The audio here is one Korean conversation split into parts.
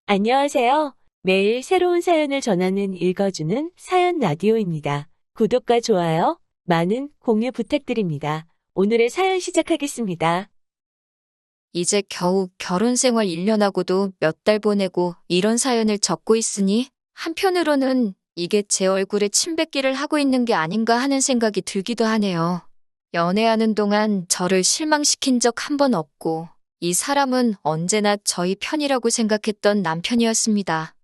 안녕하세요. 매일 새로운 사연을 전하는 읽어주는 사연 라디오입니다. 구독과 좋아요, 많은 공유 부탁드립니다. 오늘의 사연 시작하겠습니다. 이제 겨우 결혼 생활 1년 하고도 몇 달 보내고 이런 사연을 적고 있으니 한편으로는 이게 제 얼굴에 침뱉기를 하고 있는 게 아닌가 하는 생각이 들기도 하네요. 연애하는 동안 저를 실망시킨 적 한 번 없고 이 사람은 언제나 저희 편이라고 생각했던 남편이었습니다.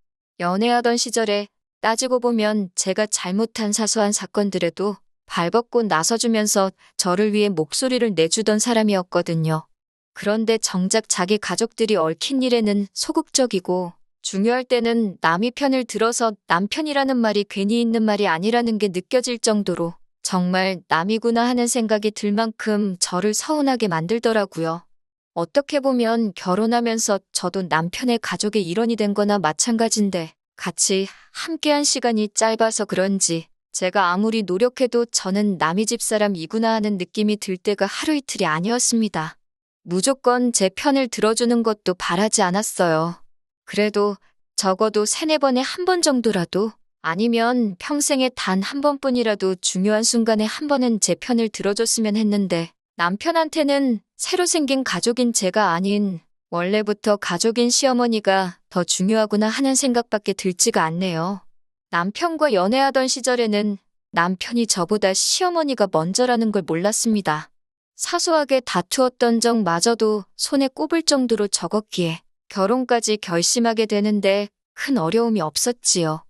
연애하던 시절에 따지고 보면 제가 잘못한 사소한 사건들에도 발벗고 나서주면서 저를 위해 목소리를 내주던 사람이었거든요. 그런데 정작 자기 가족들이 얽힌 일에는 소극적이고 중요할 때는 남이 편을 들어서 남편이라는 말이 괜히 있는 말이 아니라는 게 느껴질 정도로 정말 남이구나 하는 생각이 들 만큼 저를 서운하게 만들더라고요. 어떻게 보면 결혼하면서 저도 남편의 가족의 일원이 된 거나 마찬가지인데 같이 함께한 시간이 짧아서 그런지 제가 아무리 노력해도 저는 남의 집 사람이구나 하는 느낌이 들 때가 하루 이틀이 아니었습니다. 무조건 제 편을 들어주는 것도 바라지 않았어요. 그래도 적어도 3~4번에 한 번 정도라도 아니면 평생에 단 한 번뿐이라도 중요한 순간에 한 번은 제 편을 들어줬으면 했는데 남편한테는 새로 생긴 가족인 제가 아닌 원래부터 가족인 시어머니가 더 중요하구나 하는 생각밖에 들지가 않네요. 남편과 연애하던 시절에는 남편이 저보다 시어머니가 먼저라는 걸 몰랐습니다. 사소하게 다투었던 적마저도 손에 꼽을 정도로 적었기에 결혼까지 결심하게 되는데 큰 어려움이 없었지요.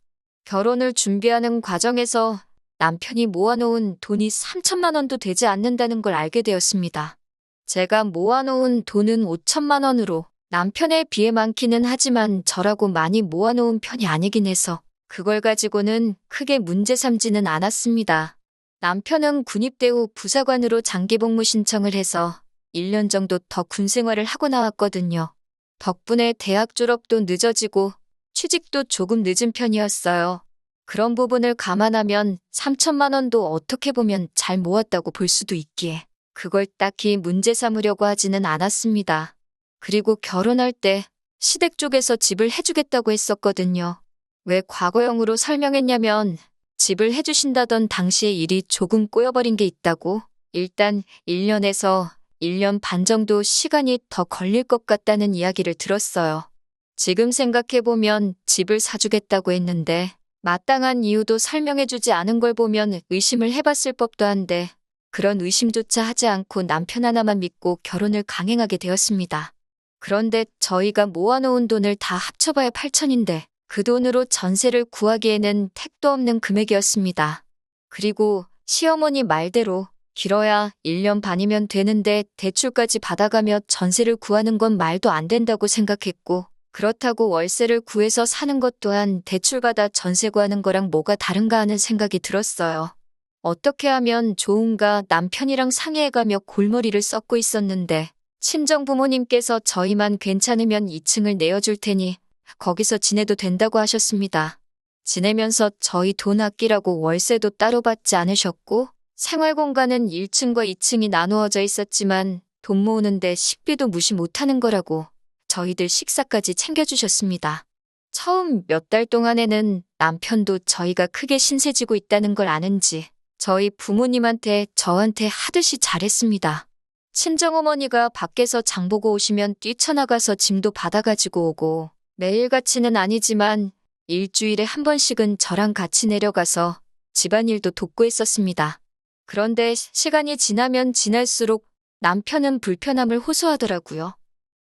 결혼을 준비하는 과정에서 남편이 모아놓은 돈이 3천만 원도 되지 않는다는 걸 알게 되었습니다. 제가 모아놓은 돈은 5천만 원으로 남편에 비해 많기는 하지만 저라고 많이 모아놓은 편이 아니긴 해서 그걸 가지고는 크게 문제 삼지는 않았습니다. 남편은 군입대 후 부사관으로 장기복무 신청을 해서 1년 정도 더 군 생활을 하고 나왔거든요. 덕분에 대학 졸업도 늦어지고 취직도 조금 늦은 편이었어요. 그런 부분을 감안하면 3천만 원도 어떻게 보면 잘 모았다고 볼 수도 있기에 그걸 딱히 문제 삼으려고 하지는 않았습니다. 그리고 결혼할 때 시댁 쪽에서 집을 해주겠다고 했었거든요. 왜 과거형으로 설명했냐면 집을 해주신다던 당시의 일이 조금 꼬여버린 게 있다고 일단 1년에서 1년 반 정도 시간이 더 걸릴 것 같다는 이야기를 들었어요. 지금 생각해보면 집을 사주겠다고 했는데 마땅한 이유도 설명해주지 않은 걸 보면 의심을 해봤을 법도 한데 그런 의심조차 하지 않고 남편 하나만 믿고 결혼을 강행하게 되었습니다. 그런데 저희가 모아놓은 돈을 다 합쳐봐야 8천인데 그 돈으로 전세를 구하기에는 택도 없는 금액이었습니다. 그리고 시어머니 말대로 길어야 1년 반이면 되는데 대출까지 받아가며 전세를 구하는 건 말도 안 된다고 생각했고 그렇다고 월세를 구해서 사는 것 또한 대출받아 전세 구하는 거랑 뭐가 다른가 하는 생각이 들었어요. 어떻게 하면 좋은가 남편이랑 상의해가며 골머리를 썩고 있었는데 친정 부모님께서 저희만 괜찮으면 2층을 내어줄 테니 거기서 지내도 된다고 하셨습니다. 지내면서 저희 돈 아끼라고 월세도 따로 받지 않으셨고 생활공간은 1층과 2층이 나누어져 있었지만 돈 모으는데 식비도 무시 못하는 거라고 저희들 식사까지 챙겨주셨습니다. 처음 몇 달 동안에는 남편도 저희가 크게 신세지고 있다는 걸 아는지 저희 부모님한테 저한테 하듯이 잘했습니다. 친정어머니가 밖에서 장보고 오시면 뛰쳐나가서 짐도 받아가지고 오고 매일같이는 아니지만 일주일에 한 번씩은 저랑 같이 내려가서 집안일도 돕고 했었습니다. 그런데 시간이 지나면 지날수록 남편은 불편함을 호소하더라고요.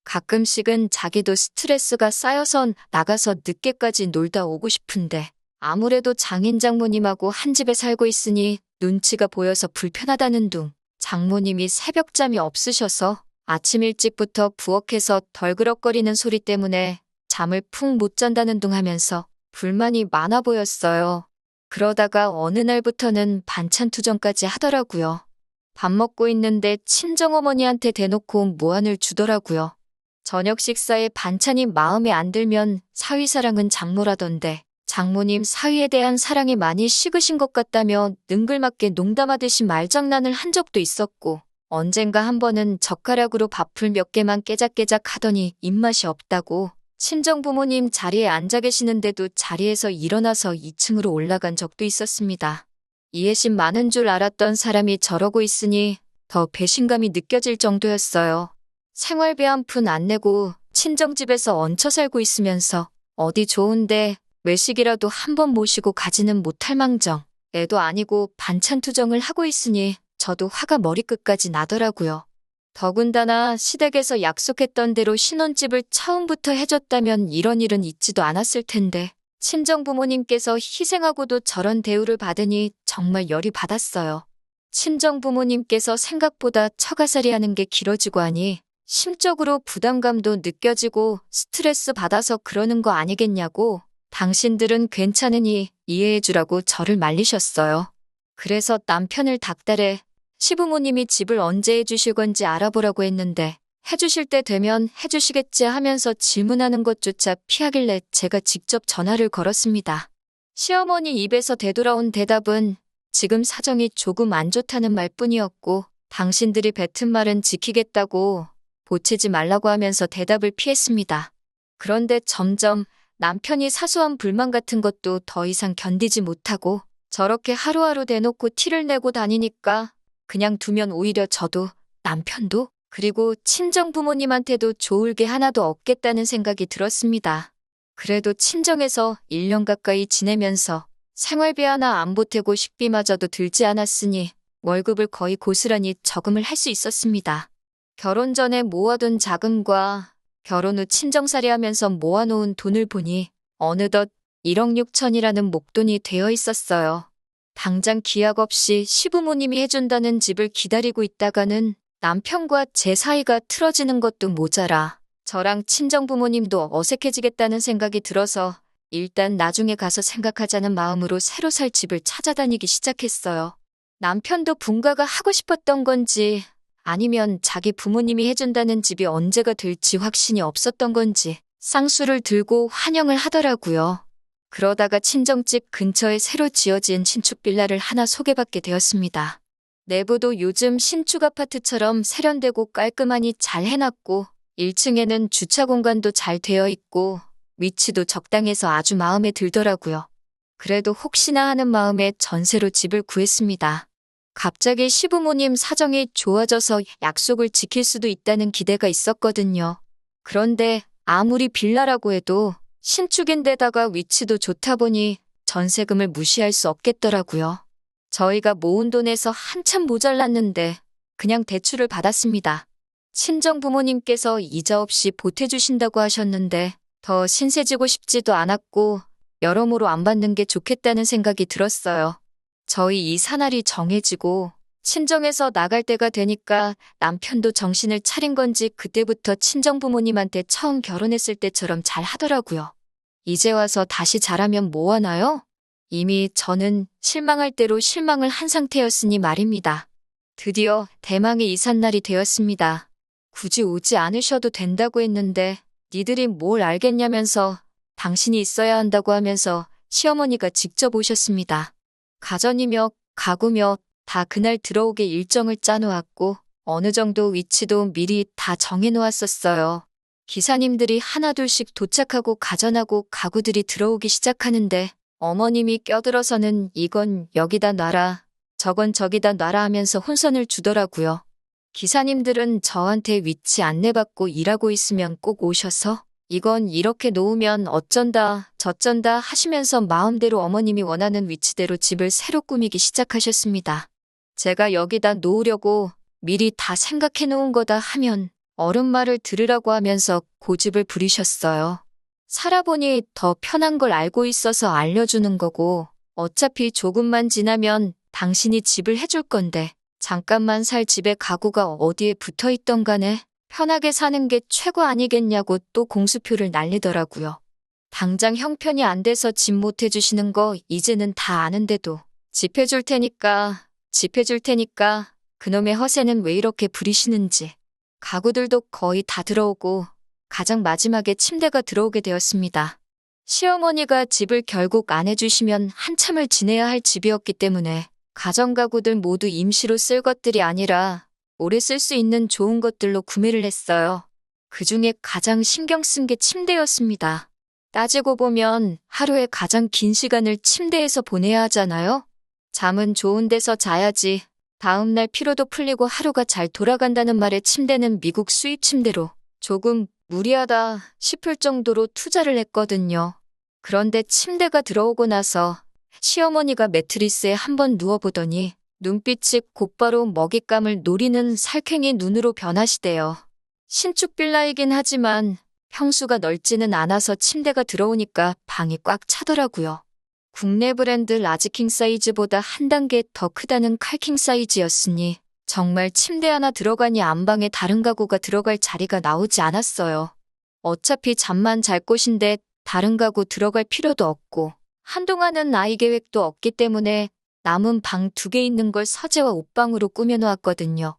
가끔씩은 자기도 스트레스가 쌓여서 나가서 늦게까지 놀다 오고 싶은데 아무래도 장인 장모님하고 한 집에 살고 있으니 눈치가 보여서 불편하다는 둥 장모님이 새벽잠이 없으셔서 아침 일찍부터 부엌에서 덜그럭거리는 소리 때문에 잠을 푹 못 잔다는 둥 하면서 불만이 많아 보였어요. 그러다가 어느 날부터는 반찬 투정까지 하더라고요. 밥 먹고 있는데 친정어머니한테 대놓고 무안을 주더라고요. 저녁 식사에 반찬이 마음에 안 들면 사위사랑은 장모라던데 장모님 사위에 대한 사랑이 많이 식으신 것 같다며 능글맞게 농담하듯이 말장난을 한 적도 있었고 언젠가 한 번은 젓가락으로 밥풀 몇 개만 깨작깨작 하더니 입맛이 없다고 친정 부모님 자리에 앉아 계시는데도 자리에서 일어나서 2층으로 올라간 적도 있었습니다. 이해심 많은 줄 알았던 사람이 저러고 있으니 더 배신감이 느껴질 정도였어요. 생활비 한 푼 안 내고 친정집에서 얹혀 살고 있으면서 어디 좋은데 외식이라도 한번 모시고 가지는 못할 망정. 애도 아니고 반찬 투정을 하고 있으니 저도 화가 머리끝까지 나더라고요. 더군다나 시댁에서 약속했던 대로 신혼집을 처음부터 해줬다면 이런 일은 있지도 않았을 텐데 친정 부모님께서 희생하고도 저런 대우를 받으니 정말 열이 받았어요. 친정 부모님께서 생각보다 처가살이 하는 게 길어지고 하니 심적으로 부담감도 느껴지고 스트레스 받아서 그러는 거 아니겠냐고 당신들은 괜찮으니 이해해주라고 저를 말리셨어요. 그래서 남편을 닥달해 시부모님이 집을 언제 해주실 건지 알아보라고 했는데 해주실 때 되면 해주시겠지 하면서 질문하는 것조차 피하길래 제가 직접 전화를 걸었습니다. 시어머니 입에서 되돌아온 대답은 지금 사정이 조금 안 좋다는 말뿐이었고 당신들이 뱉은 말은 지키겠다고 보채지 말라고 하면서 대답을 피했습니다. 그런데 점점 남편이 사소한 불만 같은 것도 더 이상 견디지 못하고 저렇게 하루하루 대놓고 티를 내고 다니니까 그냥 두면 오히려 저도 남편도 그리고 친정 부모님한테도 좋을 게 하나도 없겠다는 생각이 들었습니다. 그래도 친정에서 1년 가까이 지내면서 생활비 하나 안 보태고 식비마저도 들지 않았으니 월급을 거의 고스란히 저금을 할 수 있었습니다. 결혼 전에 모아둔 자금과 결혼 후 친정살이 하면서 모아놓은 돈을 보니 어느덧 1억 6천이라는 목돈이 되어 있었어요. 당장 기약 없이 시부모님이 해준다는 집을 기다리고 있다가는 남편과 제 사이가 틀어지는 것도 모자라 저랑 친정부모님도 어색해지겠다는 생각이 들어서 일단 나중에 가서 생각하자는 마음으로 새로 살 집을 찾아다니기 시작했어요. 남편도 분가가 하고 싶었던 건지 아니면 자기 부모님이 해준다는 집이 언제가 될지 확신이 없었던 건지 쌍수를 들고 환영을 하더라고요. 그러다가 친정집 근처에 새로 지어진 신축 빌라를 하나 소개받게 되었습니다. 내부도 요즘 신축 아파트처럼 세련되고 깔끔하니 잘 해놨고 1층에는 주차 공간도 잘 되어 있고 위치도 적당해서 아주 마음에 들더라고요. 그래도 혹시나 하는 마음에 전세로 집을 구했습니다. 갑자기 시부모님 사정이 좋아져서 약속을 지킬 수도 있다는 기대가 있었거든요. 그런데 아무리 빌라라고 해도 신축인데다가 위치도 좋다 보니 전세금을 무시할 수 없겠더라고요. 저희가 모은 돈에서 한참 모자랐는데 그냥 대출을 받았습니다. 친정 부모님께서 이자 없이 보태주신다고 하셨는데 더 신세지고 싶지도 않았고 여러모로 안 받는 게 좋겠다는 생각이 들었어요. 저희 이사날이 정해지고 친정에서 나갈 때가 되니까 남편도 정신을 차린 건지 그때부터 친정 부모님한테 처음 결혼했을 때처럼 잘 하더라고요. 이제 와서 다시 잘하면 뭐 하나요? 이미 저는 실망할 대로 실망을 한 상태였으니 말입니다. 드디어 대망의 이삿날이 되었습니다. 굳이 오지 않으셔도 된다고 했는데 니들이 뭘 알겠냐면서 당신이 있어야 한다고 하면서 시어머니가 직접 오셨습니다. 가전이며 가구며 다 그날 들어오게 일정을 짜놓았고 어느 정도 위치도 미리 다 정해놓았었어요. 기사님들이 하나둘씩 도착하고 가전하고 가구들이 들어오기 시작하는데 어머님이 껴들어서는 이건 여기다 놔라, 저건 저기다 놔라 하면서 혼선을 주더라고요. 기사님들은 저한테 위치 안내받고 일하고 있으면 꼭 오셔서 이건 이렇게 놓으면 어쩐다 저쩐다 하시면서 마음대로 어머님이 원하는 위치대로 집을 새로 꾸미기 시작하셨습니다. 제가 여기다 놓으려고 미리 다 생각해 놓은 거다 하면 어른 말을 들으라고 하면서 고집을 부리셨어요. 살아보니 더 편한 걸 알고 있어서 알려주는 거고 어차피 조금만 지나면 당신이 집을 해줄 건데 잠깐만 살 집에 가구가 어디에 붙어 있던 간에 편하게 사는 게 최고 아니겠냐고 또 공수표를 날리더라고요. 당장 형편이 안 돼서 집 못 해주시는 거 이제는 다 아는데도 집 해줄 테니까 그놈의 허세는 왜 이렇게 부리시는지. 가구들도 거의 다 들어오고 가장 마지막에 침대가 들어오게 되었습니다. 시어머니가 집을 결국 안 해주시면 한참을 지내야 할 집이었기 때문에 가전가구들 모두 임시로 쓸 것들이 아니라 오래 쓸 수 있는 좋은 것들로 구매를 했어요. 그중에 가장 신경 쓴 게 침대였습니다. 따지고 보면 하루에 가장 긴 시간을 침대에서 보내야 하잖아요? 잠은 좋은 데서 자야지. 다음날 피로도 풀리고 하루가 잘 돌아간다는 말에 침대는 미국 수입 침대로 조금 무리하다 싶을 정도로 투자를 했거든요. 그런데 침대가 들어오고 나서 시어머니가 매트리스에 한번 누워보더니 눈빛이 곧바로 먹잇감을 노리는 살쾡이 눈으로 변하시대요. 신축 빌라이긴 하지만 평수가 넓지는 않아서 침대가 들어오니까 방이 꽉 차더라고요. 국내 브랜드 라지킹 사이즈보다 한 단계 더 크다는 칼킹 사이즈였으니 정말 침대 하나 들어가니 안방에 다른 가구가 들어갈 자리가 나오지 않았어요. 어차피 잠만 잘 곳인데 다른 가구 들어갈 필요도 없고 한동안은 아이 계획도 없기 때문에 남은 방 2개 있는 걸 서재와 옷방으로 꾸며놓았거든요.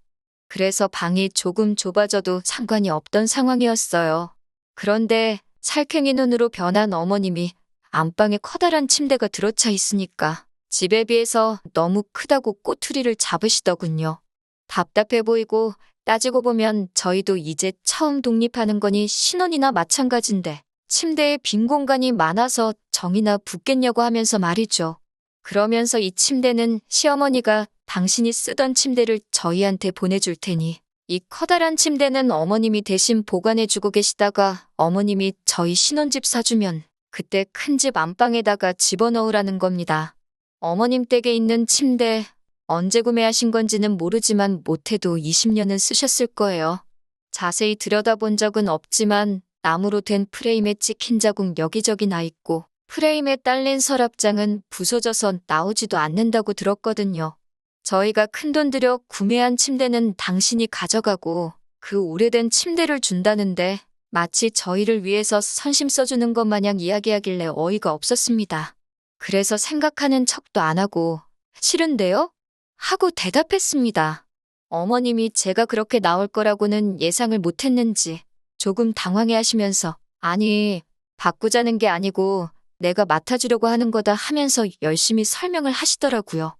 그래서 방이 조금 좁아져도 상관이 없던 상황이었어요. 그런데 살쾡이 눈으로 변한 어머님이 안방에 커다란 침대가 들어차 있으니까 집에 비해서 너무 크다고 꼬투리를 잡으시더군요. 답답해 보이고 따지고 보면 저희도 이제 처음 독립하는 거니 신혼이나 마찬가지인데 침대에 빈 공간이 많아서 정이나 붙겠냐고 하면서 말이죠. 그러면서 이 침대는 시어머니가 당신이 쓰던 침대를 저희한테 보내줄 테니 이 커다란 침대는 어머님이 대신 보관해주고 계시다가 어머님이 저희 신혼집 사주면 그때 큰 집 안방에다가 집어넣으라는 겁니다. 어머님 댁에 있는 침대 언제 구매하신 건지는 모르지만 못해도 20년은 쓰셨을 거예요. 자세히 들여다본 적은 없지만 나무로 된 프레임에 찍힌 자국 여기저기 나 있고 프레임에 딸린 서랍장은 부서져서 나오지도 않는다고 들었거든요. 저희가 큰돈 들여 구매한 침대는 당신이 가져가고 그 오래된 침대를 준다는데 마치 저희를 위해서 선심 써주는 것 마냥 이야기하길래 어이가 없었습니다. 그래서 생각하는 척도 안 하고 싫은데요? 하고 대답했습니다. 어머님이 제가 그렇게 나올 거라고는 예상을 못했는지 조금 당황해 하시면서 아니 바꾸자는 게 아니고 내가 맡아주려고 하는 거다 하면서 열심히 설명을 하시더라고요.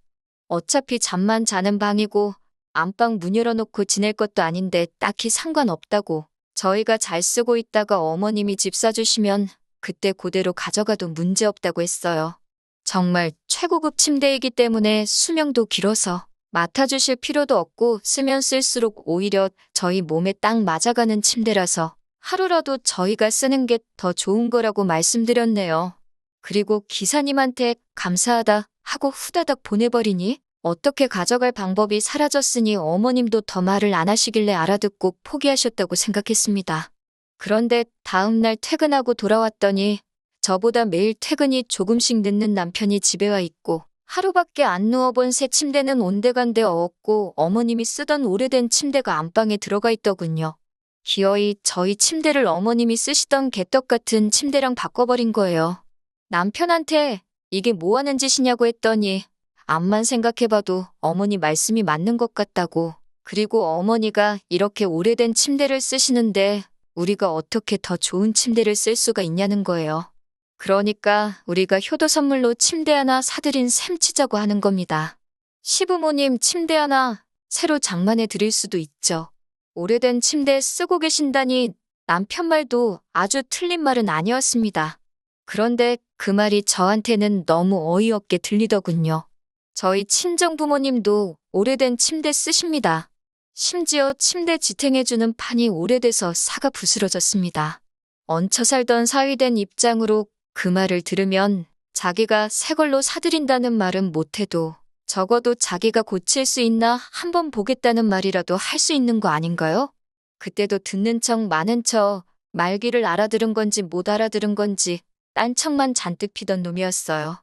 어차피 잠만 자는 방이고 안방 문 열어놓고 지낼 것도 아닌데 딱히 상관없다고 저희가 잘 쓰고 있다가 어머님이 집 사주시면 그때 그대로 가져가도 문제없다고 했어요. 정말 최고급 침대이기 때문에 수명도 길어서 맡아주실 필요도 없고 쓰면 쓸수록 오히려 저희 몸에 딱 맞아가는 침대라서 하루라도 저희가 쓰는 게 더 좋은 거라고 말씀드렸네요. 그리고 기사님한테 감사하다 하고 후다닥 보내버리니 어떻게 가져갈 방법이 사라졌으니 어머님도 더 말을 안 하시길래 알아듣고 포기하셨다고 생각했습니다. 그런데 다음날 퇴근하고 돌아왔더니 저보다 매일 퇴근이 조금씩 늦는 남편이 집에 와 있고 하루밖에 안 누워본 새 침대는 온데간데 없고 어머님이 쓰던 오래된 침대가 안방에 들어가 있더군요. 기어이 저희 침대를 어머님이 쓰시던 개떡 같은 침대랑 바꿔버린 거예요. 남편한테 이게 뭐 하는 짓이냐고 했더니 암만 생각해봐도 어머니 말씀이 맞는 것 같다고. 그리고 어머니가 이렇게 오래된 침대를 쓰시는데 우리가 어떻게 더 좋은 침대를 쓸 수가 있냐는 거예요. 그러니까 우리가 효도 선물로 침대 하나 사드린 셈 치자고 하는 겁니다. 시부모님 침대 하나 새로 장만해 드릴 수도 있죠. 오래된 침대 쓰고 계신다니 남편 말도 아주 틀린 말은 아니었습니다. 그런데 그 말이 저한테는 너무 어이없게 들리더군요. 저희 친정부모님도 오래된 침대 쓰십니다. 심지어 침대 지탱해주는 판이 오래돼서 사가 부스러졌습니다. 얹혀 살던 사위된 입장으로 그 말을 들으면 자기가 새 걸로 사드린다는 말은 못해도 적어도 자기가 고칠 수 있나 한번 보겠다는 말이라도 할 수 있는 거 아닌가요? 그때도 듣는 척 많은 척 말귀를 알아들은 건지 못 알아들은 건지 딴 척만 잔뜩 피던 놈이었어요.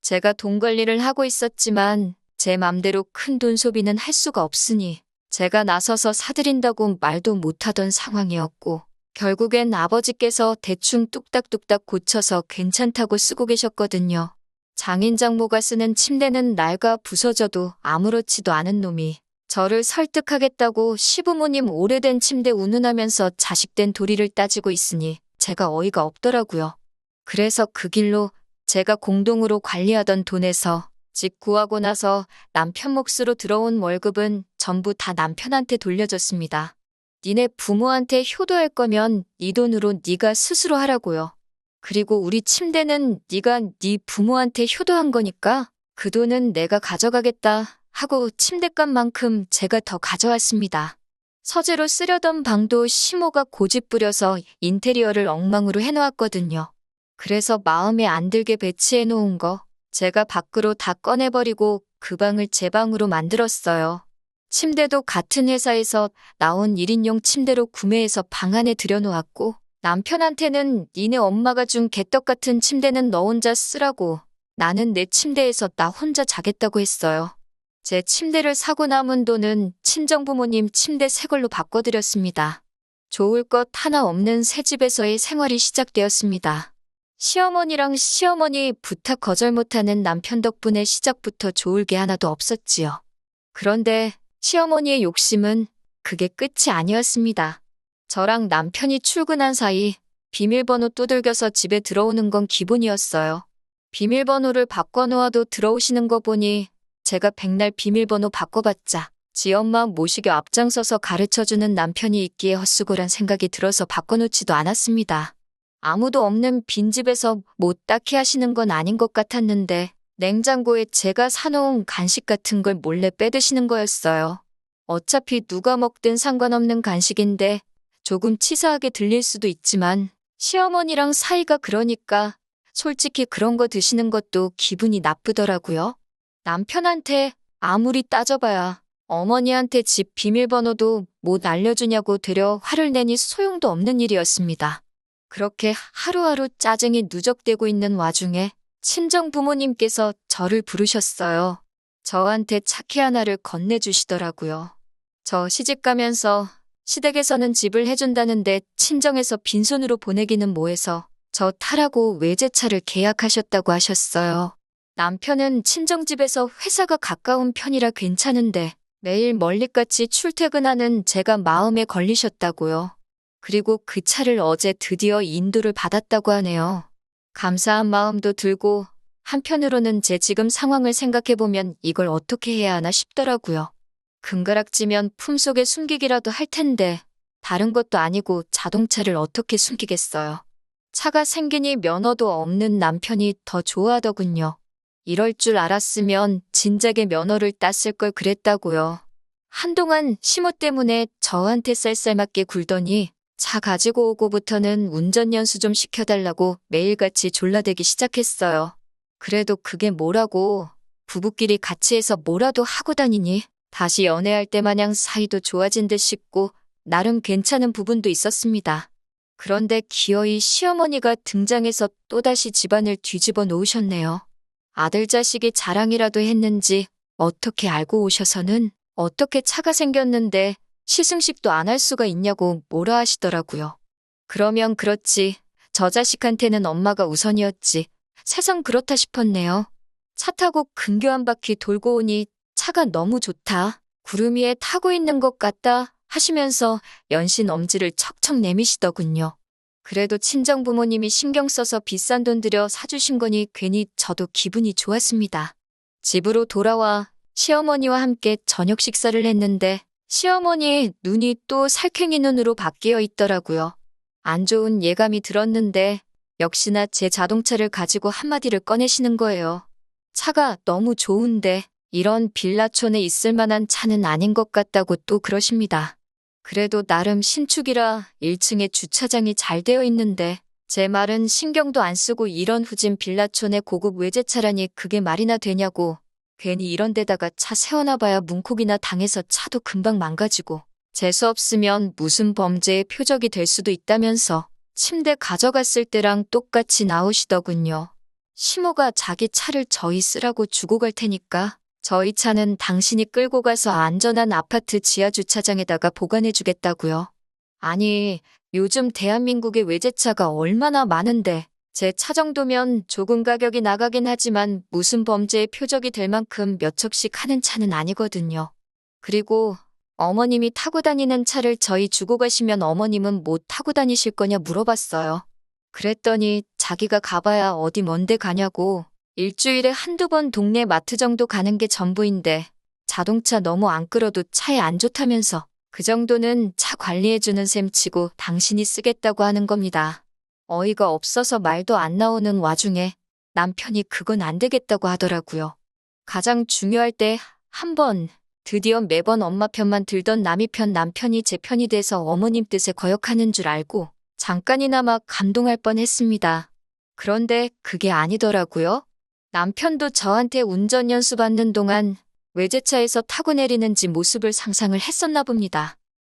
제가 돈 관리를 하고 있었지만 제 맘대로 큰 돈 소비는 할 수가 없으니 제가 나서서 사드린다고 말도 못하던 상황이었고 결국엔 아버지께서 대충 뚝딱뚝딱 고쳐서 괜찮다고 쓰고 계셨거든요. 장인 장모가 쓰는 침대는 낡아 부서져도 아무렇지도 않은 놈이 저를 설득하겠다고 시부모님 오래된 침대 운운하면서 자식된 도리를 따지고 있으니 제가 어이가 없더라고요. 그래서 그 길로 제가 공동으로 관리하던 돈에서 집 구하고 나서 남편 몫으로 들어온 월급은 전부 다 남편한테 돌려줬습니다. 니네 부모한테 효도할 거면 이 돈으로 네가 스스로 하라고요. 그리고 우리 침대는 네가 네 부모한테 효도한 거니까 그 돈은 내가 가져가겠다 하고 침대값만큼 제가 더 가져왔습니다. 서재로 쓰려던 방도 시모가 고집 부려서 인테리어를 엉망으로 해놓았거든요. 그래서 마음에 안 들게 배치해 놓은 거 제가 밖으로 다 꺼내버리고 그 방을 제 방으로 만들었어요. 침대도 같은 회사에서 나온 1인용 침대로 구매해서 방 안에 들여놓았고 남편한테는 니네 엄마가 준 개떡 같은 침대는 너 혼자 쓰라고 나는 내 침대에서 나 혼자 자겠다고 했어요. 제 침대를 사고 남은 돈은 친정부모님 침대 새 걸로 바꿔드렸습니다. 좋을 것 하나 없는 새 집에서의 생활이 시작되었습니다. 시어머니랑 시어머니 부탁 거절 못하는 남편 덕분에 시작부터 좋을 게 하나도 없었지요. 그런데 시어머니의 욕심은 그게 끝이 아니었습니다. 저랑 남편이 출근한 사이 비밀번호 두들겨서 집에 들어오는 건 기본이었어요. 비밀번호를 바꿔놓아도 들어오시는 거 보니 제가 백날 비밀번호 바꿔봤자 지 엄마 모시겨 앞장서서 가르쳐주는 남편이 있기에 헛수고란 생각이 들어서 바꿔놓지도 않았습니다. 아무도 없는 빈집에서 뭐 딱히 하시는 건 아닌 것 같았는데 냉장고에 제가 사놓은 간식 같은 걸 몰래 빼드시는 거였어요. 어차피 누가 먹든 상관없는 간식인데 조금 치사하게 들릴 수도 있지만 시어머니랑 사이가 그러니까 솔직히 그런 거 드시는 것도 기분이 나쁘더라고요. 남편한테 아무리 따져봐야 어머니한테 집 비밀번호도 못 알려주냐고 되려 화를 내니 소용도 없는 일이었습니다. 그렇게 하루하루 짜증이 누적되고 있는 와중에 친정 부모님께서 저를 부르셨어요. 저한테 차키 하나를 건네주시더라고요. 저 시집 가면서 시댁에서는 집을 해준다는데 친정에서 빈손으로 보내기는 뭐해서 저 타라고 외제차를 계약하셨다고 하셨어요. 남편은 친정집에서 회사가 가까운 편이라 괜찮은데 매일 멀리까지 출퇴근하는 제가 마음에 걸리셨다고요. 그리고 그 차를 어제 드디어 인도를 받았다고 하네요. 감사한 마음도 들고 한편으로는 제 지금 상황을 생각해보면 이걸 어떻게 해야 하나 싶더라고요. 금가락지면 품속에 숨기기라도 할 텐데 다른 것도 아니고 자동차를 어떻게 숨기겠어요. 차가 생기니 면허도 없는 남편이 더 좋아하더군요. 이럴 줄 알았으면 진작에 면허를 땄을 걸 그랬다고요. 한동안 시모 때문에 저한테 쌀쌀맞게 굴더니 차 가지고 오고부터는 운전 연수 좀 시켜달라고 매일같이 졸라대기 시작했어요. 그래도 그게 뭐라고 부부끼리 같이 해서 뭐라도 하고 다니니 다시 연애할 때 마냥 사이도 좋아진 듯 싶고 나름 괜찮은 부분도 있었습니다. 그런데 기어이 시어머니가 등장해서 또다시 집안을 뒤집어 놓으셨네요. 아들 자식이 자랑이라도 했는지 어떻게 알고 오셔서는 어떻게 차가 생겼는데 시승식도 안 할 수가 있냐고 뭐라 하시더라고요. 그러면 그렇지 저 자식한테는 엄마가 우선이었지. 세상 그렇다 싶었네요. 차 타고 근교 한 바퀴 돌고 오니 차가 너무 좋다. 구름 위에 타고 있는 것 같다 하시면서 연신 엄지를 척척 내미시더군요. 그래도 친정 부모님이 신경 써서 비싼 돈 들여 사주신 거니 괜히 저도 기분이 좋았습니다. 집으로 돌아와 시어머니와 함께 저녁 식사를 했는데 시어머니 눈이 또 살쾡이 눈으로 바뀌어 있더라고요. 안 좋은 예감이 들었는데 역시나 제 자동차를 가지고 한마디를 꺼내시는 거예요. 차가 너무 좋은데 이런 빌라촌에 있을 만한 차는 아닌 것 같다고 또 그러십니다. 그래도 나름 신축이라 1층에 주차장이 잘 되어 있는데 제 말은 신경도 안 쓰고 이런 후진 빌라촌에 고급 외제차라니 그게 말이나 되냐고. 괜히 이런 데다가 차 세워놔봐야 문콕이나 당해서 차도 금방 망가지고 재수 없으면 무슨 범죄의 표적이 될 수도 있다면서 침대 가져갔을 때랑 똑같이 나오시더군요. 시모가 자기 차를 저희 쓰라고 주고 갈 테니까 저희 차는 당신이 끌고 가서 안전한 아파트 지하 주차장에다가 보관해 주겠다고요. 아니, 요즘 대한민국의 외제차가 얼마나 많은데 제 차 정도면 조금 가격이 나가긴 하지만 무슨 범죄의 표적이 될 만큼 몇 척씩 하는 차는 아니거든요. 그리고 어머님이 타고 다니는 차를 저희 주고 가시면 어머님은 못 타고 다니실 거냐 물어봤어요. 그랬더니 자기가 가봐야 어디 먼데 가냐고 일주일에 한두 번 동네 마트 정도 가는 게 전부인데 자동차 너무 안 끌어도 차에 안 좋다면서 그 정도는 차 관리해주는 셈 치고 당신이 쓰겠다고 하는 겁니다. 어이가 없어서 말도 안 나오는 와중에 남편이 그건 안 되겠다고 하더라고요. 가장 중요할 때 한 번, 드디어 매번 엄마 편만 들던 남이 편 남편이 제 편이 돼서 어머님 뜻에 거역하는 줄 알고 잠깐이나마 감동할 뻔했습니다. 그런데 그게 아니더라고요. 남편도 저한테 운전 연수받는 동안 외제차에서 타고 내리는 집 모습을 상상을 했었나 봅니다.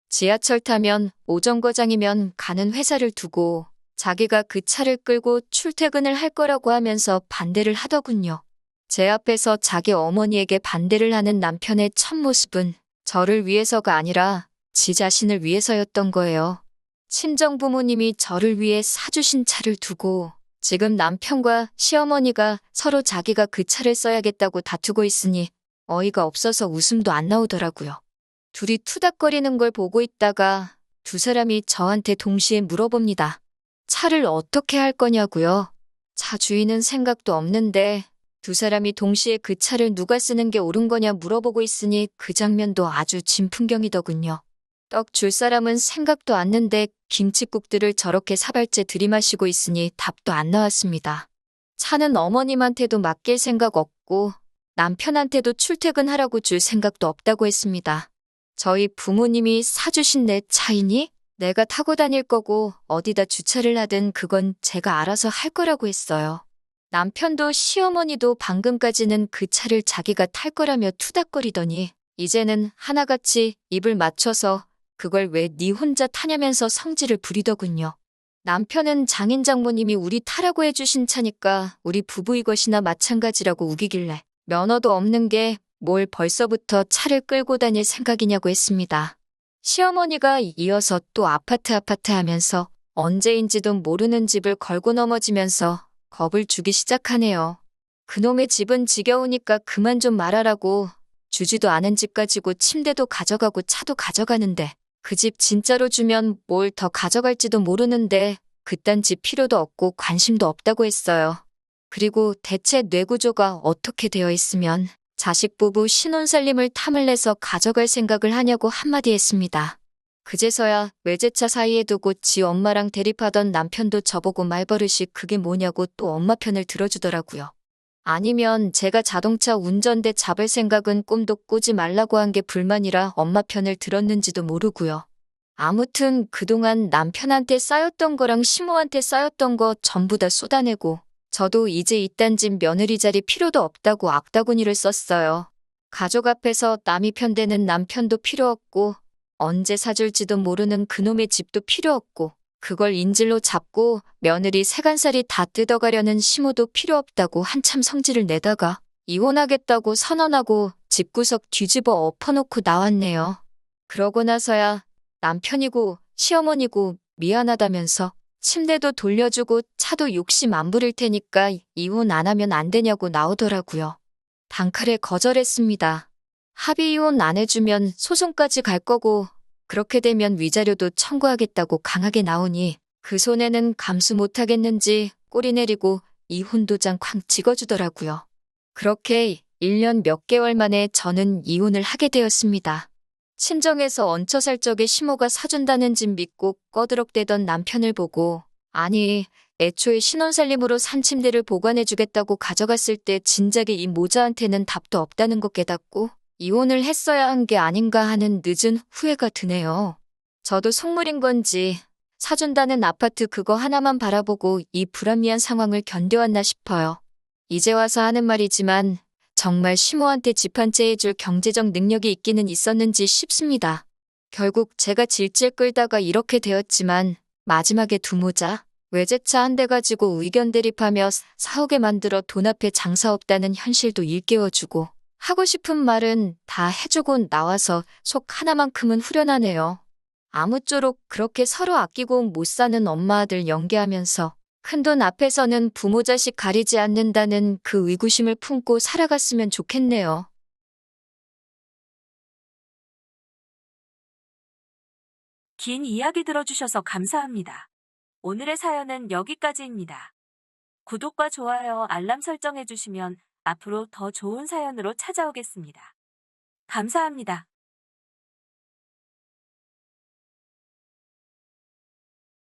지하철 타면 오정거장이면 가는 회사를 두고 자기가 그 차를 끌고 출퇴근을 할 거라고 하면서 반대를 하더군요. 제 앞에서 자기 어머니에게 반대를 하는 남편의 첫 모습은 저를 위해서가 아니라 지 자신을 위해서였던 거예요. 친정 부모님이 저를 위해 사주신 차를 두고 지금 남편과 시어머니가 서로 자기가 그 차를 써야겠다고 다투고 있으니 어이가 없어서 웃음도 안 나오더라고요. 둘이 투닥거리는 걸 보고 있다가 두 사람이 저한테 동시에 물어봅니다. 차를 어떻게 할 거냐고요? 차 주인은 생각도 없는데 두 사람이 동시에 그 차를 누가 쓰는 게 옳은 거냐 물어보고 있으니 그 장면도 아주 진풍경이더군요. 떡 줄 사람은 생각도 않는데 김칫국들을 저렇게 사발째 들이마시고 있으니 답도 안 나왔습니다. 차는 어머님한테도 맡길 생각 없고 남편한테도 출퇴근하라고 줄 생각도 없다고 했습니다. 저희 부모님이 사주신 내 차이니? 내가 타고 다닐 거고 어디다 주차를 하든 그건 제가 알아서 할 거라고 했어요. 남편도 시어머니도 방금까지는 그 차를 자기가 탈 거라며 투닥거리더니 이제는 하나같이 입을 맞춰서 그걸 왜 네 혼자 타냐면서 성질을 부리더군요. 남편은 장인 장모님이 우리 타라고 해주신 차니까 우리 부부 이것이나 마찬가지라고 우기길래 면허도 없는 게 뭘 벌써부터 차를 끌고 다닐 생각이냐고 했습니다. 시어머니가 이어서 또 아파트 하면서 언제인지도 모르는 집을 걸고 넘어지면서 겁을 주기 시작하네요. 그놈의 집은 지겨우니까 그만 좀 말하라고 주지도 않은 집 가지고 침대도 가져가고 차도 가져가는데 그 집 진짜로 주면 뭘 더 가져갈지도 모르는데 그딴 집 필요도 없고 관심도 없다고 했어요. 그리고 대체 뇌구조가 어떻게 되어 있으면 자식 부부 신혼살림을 탐을 내서 가져갈 생각을 하냐고 한마디 했습니다. 그제서야 외제차 사이에 두고 지 엄마랑 대립하던 남편도 저보고 말버릇이 그게 뭐냐고 또 엄마 편을 들어주더라고요. 아니면 제가 자동차 운전대 잡을 생각은 꿈도 꾸지 말라고 한 게 불만이라 엄마 편을 들었는지도 모르고요. 아무튼 그동안 남편한테 쌓였던 거랑 시모한테 쌓였던 거 전부 다 쏟아내고 저도 이제 이딴 집 며느리 자리 필요도 없다고 악다구니를 썼어요. 가족 앞에서 남이 편되는 남편도 필요 없고 언제 사줄지도 모르는 그놈의 집도 필요 없고 그걸 인질로 잡고 며느리 세간살이 다 뜯어가려는 시모도 필요 없다고 한참 성질을 내다가 이혼하겠다고 선언하고 집구석 뒤집어 엎어놓고 나왔네요. 그러고 나서야 남편이고 시어머니고 미안하다면서 침대도 돌려주고 차도 욕심 안 부릴 테니까 이혼 안 하면 안 되냐고 나오더라고요. 단칼에 거절했습니다. 합의 이혼 안 해주면 소송까지 갈 거고 그렇게 되면 위자료도 청구하겠다고 강하게 나오니 그 손에는 감수 못하겠는지 꼬리 내리고 이혼 도장 쾅 찍어주더라고요. 그렇게 1년 몇 개월 만에 저는 이혼을 하게 되었습니다. 친정에서 얹혀살 적에 시모가 사준다는 집 믿고 꺼드럭대던 남편을 보고 아니 애초에 신혼살림으로 산 침대를 보관해주겠다고 가져갔을 때 진작에 이 모자한테는 답도 없다는 거 깨닫고 이혼을 했어야 한 게 아닌가 하는 늦은 후회가 드네요. 저도 속물인 건지 사준다는 아파트 그거 하나만 바라보고 이 불합리한 상황을 견뎌왔나 싶어요. 이제 와서 하는 말이지만 정말 시모한테 집 한 채 해줄 경제적 능력이 있기는 있었는지 싶습니다. 결국 제가 질질 끌다가 이렇게 되었지만 마지막에 두 모자, 외제차 한 대 가지고 의견 대립하며 사오게 만들어 돈 앞에 장사 없다는 현실도 일깨워주고 하고 싶은 말은 다 해주고 나와서 속 하나만큼은 후련하네요. 아무쪼록 그렇게 서로 아끼고 못 사는 엄마 아들 연기하면서 큰돈 앞에서는 부모 자식 가리지 않는다는 그 의구심을 품고 살아갔으면 좋겠네요. 긴 이야기 들어주셔서 감사합니다. 오늘의 사연은 여기까지입니다. 구독과 좋아요, 알람 설정해주시면 앞으로 더 좋은 사연으로 찾아오겠습니다. 감사합니다.